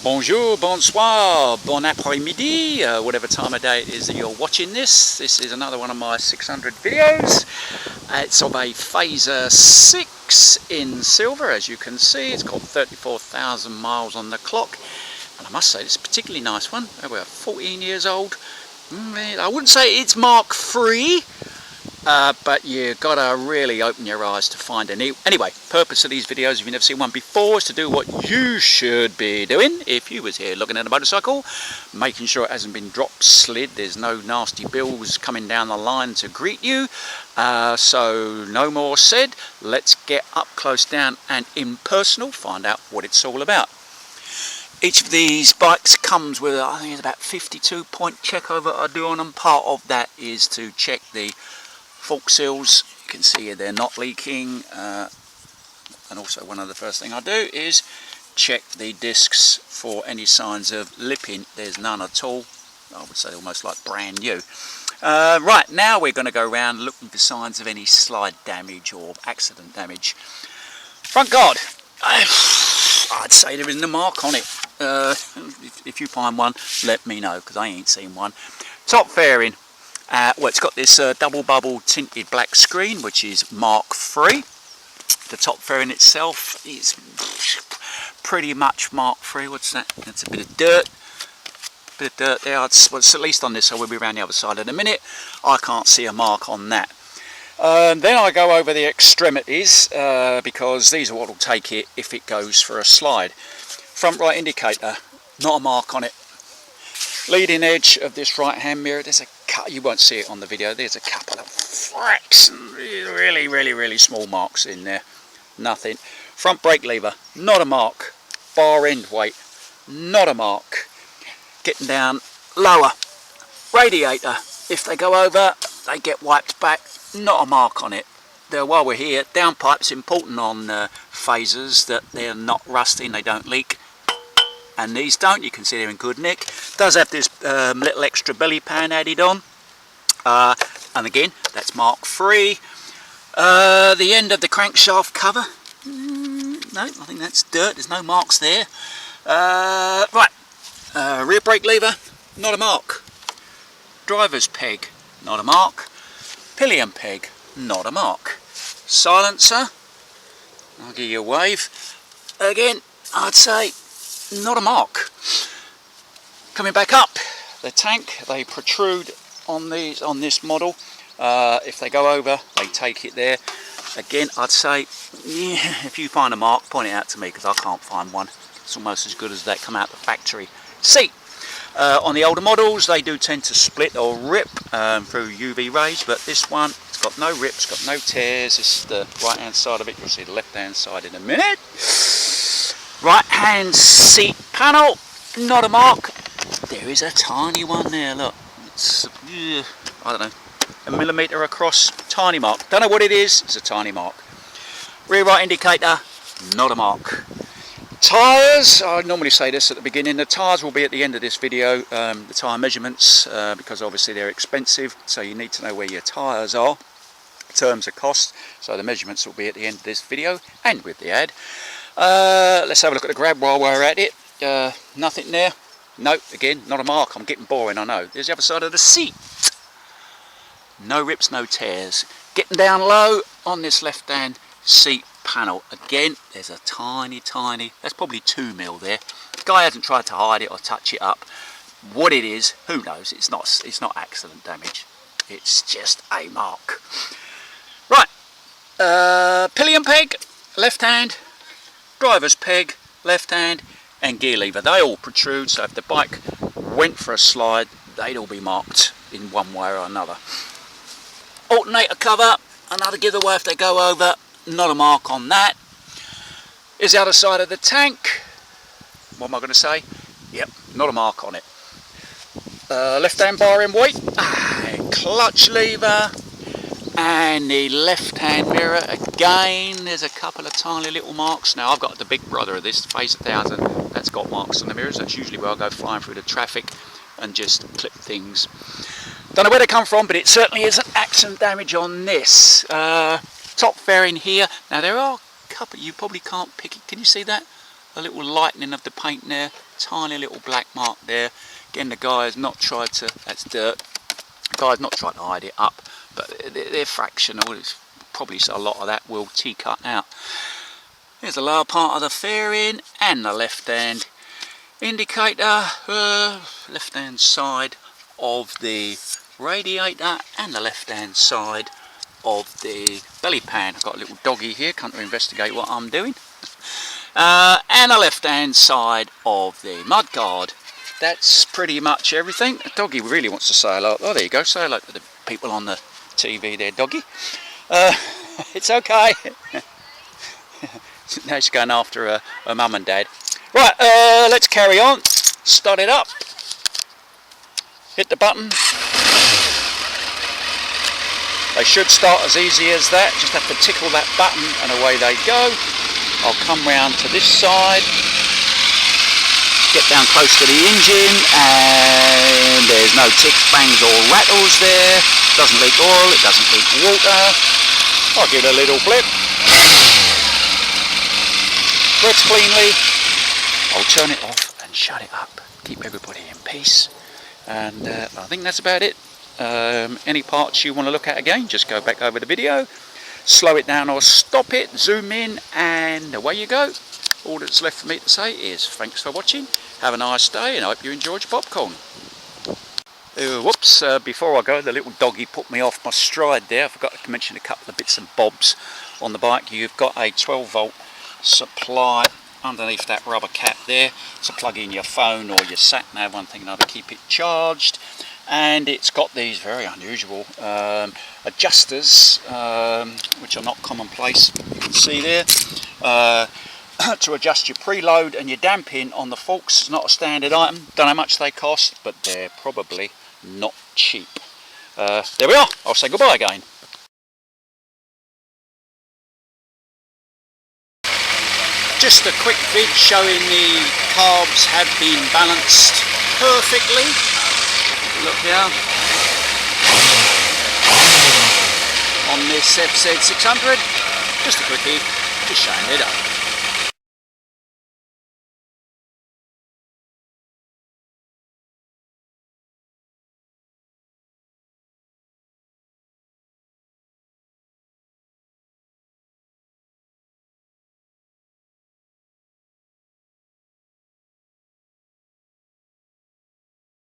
Bonjour, bonsoir, bon après-midi, whatever time of day it is that you're watching this. This is another one of my 600 videos. It's of a Fazer 6 in silver, as you can see. It's got 34,000 miles on the clock. And I must say, it's a particularly nice one. We're 14 years old. I wouldn't say it's Mark III, but you've got to really open your eyes to find a new. Anyway, purpose of these videos, if you've never seen one before, is to do what you should be doing if you was here looking at a motorcycle, making sure it hasn't been drop slid, there's no nasty bills coming down the line to greet you. So no more said, let's get up close, down and impersonal, find out what it's all about. Each of these bikes comes with, I think it's about 52-point check over I do on them. Part of that is to check the fork seals. You can see they're not leaking, and also one of the first thing I do is check the discs for any signs of lipping. There's none at all. I would say almost like brand new. Right, now we're going to go around looking for signs of any slide damage or accident damage. Front guard, I'd say there isn't a mark on it. If you find one, let me know, because I ain't seen one. Top fairing. Well, it's got this double bubble tinted black screen, which is Mark III. The top fairing itself is pretty much Mark III. What's that? That's a bit of dirt. Bit of dirt there. Well, it's at least on this, so we'll be around the other side in a minute. I can't see a mark on that. Then I go over the extremities, because these are what will take it if it goes for a slide. Front right indicator, not a mark on it. Leading edge of this right hand mirror, there's a cut, you won't see it on the video, there's a couple of really small marks in there. Nothing. Front brake lever, not a mark. Bar end weight, not a mark. Getting down lower. Radiator, if they go over, they get wiped back, not a mark on it. While we're here, downpipe's important on Fazers, that they're not rusting, they don't leak. And these don't, you can see they're in good nick. Does have this little extra belly pan added on. And again, that's Mark III. The end of the crankshaft cover. No, I think that's dirt, there's no marks there. Right, rear brake lever, not a mark. Driver's peg, not a mark. Pillion peg, not a mark. Silencer, I'll give you a wave. Again, I'd say not a mark. Coming back up, the tank, they protrude on this model. If they go over, they take it there. Again, I'd say, yeah, if you find a mark, point it out to me, because I can't find one. It's almost as good as that come out the factory. Seat. On the older models, they do tend to split or rip through UV rays, but this one, it's got no rips, got no tears. This is the right hand side of it. You'll see the left hand side in a minute. Right hand seat panel, not a mark. There is a tiny one there, look. It's, I don't know, a millimetre across, tiny mark. Don't know what it is, it's a tiny mark. Rear right indicator, not a mark. Tyres, I normally say this at the beginning, the tyres will be at the end of this video, the tyre measurements, because obviously they're expensive, so you need to know where your tyres are in terms of cost. So the measurements will be at the end of this video and with the ad. Let's have a look at the grab while we're at it. Nothing there. Nope, again, not a mark. I'm getting boring, I know. There's the other side of the seat. No rips, no tears. Getting down low on this left hand seat panel. Again, there's a tiny, that's probably 2 mil there. The guy hasn't tried to hide it or touch it up. What it is, who knows? It's not accident damage. It's just a mark. Right, pillion peg, left hand. Driver's peg, left hand, and gear lever. They all protrude, so if the bike went for a slide, they'd all be marked in one way or another. Alternator cover, another giveaway if they go over, not a mark on that. Here's the other side of the tank. What am I going to say? Yep, not a mark on it. Left hand bar in weight, clutch lever, and the left hand mirror again, there's a couple of tiny little marks. Now I've got the big brother of this, Fazer 1000, that's got marks on the mirrors. That's usually where I go flying through the traffic and just clip things. Don't know where they come from, but it certainly isn't accident damage on this. Top fairing here. Now there are a couple, you probably can't pick it. Can you see that? a little lightening of the paint there, tiny little black mark there. Again, the guy has not tried to, that's dirt, the guy has not tried to hide it up, but they're fractional. It's probably a lot of that will T-cut out. Here's the lower part of the fairing and the left hand indicator, left hand side of the radiator and the left hand side of the belly pan. I've got a little doggy here, come to investigate what I'm doing. And the left hand side of the mudguard. That's pretty much everything. The doggy really wants to say hello. Oh, there you go, say hello to the people on the TV there, doggy. It's okay. Now she's going after her mum and dad. Right, let's carry on. Start it up. Hit the button. They should start as easy as that. Just have to tickle that button and away they go. I'll come round to this side. Get down close to the engine, and there's no ticks, bangs or rattles there. Doesn't leak oil, it doesn't leak water. I'll give it a little flip. Breaths cleanly. I'll turn it off and shut it up. Keep everybody in peace. And I think that's about it. Any parts you want to look at again, just go back over the video, slow it down or stop it, zoom in, and away you go. All that's left for me to say is thanks for watching, have a nice day, and I hope you enjoyed your popcorn. Whoops, before I go, the little doggy put me off my stride there. I forgot to mention a couple of bits and bobs on the bike. You've got a 12-volt supply underneath that rubber cap there to plug in your phone or your sat-nav, one thing or another, keep it charged. And it's got these very unusual adjusters, which are not commonplace, you can see there, to adjust your preload and your damping on the forks. It's not a standard item, don't know how much they cost, but they're probably not cheap. There we are, I'll say goodbye again. Just a quick vid showing the carbs have been balanced perfectly. Look here on this FZ600, just a quickie, just showing it up.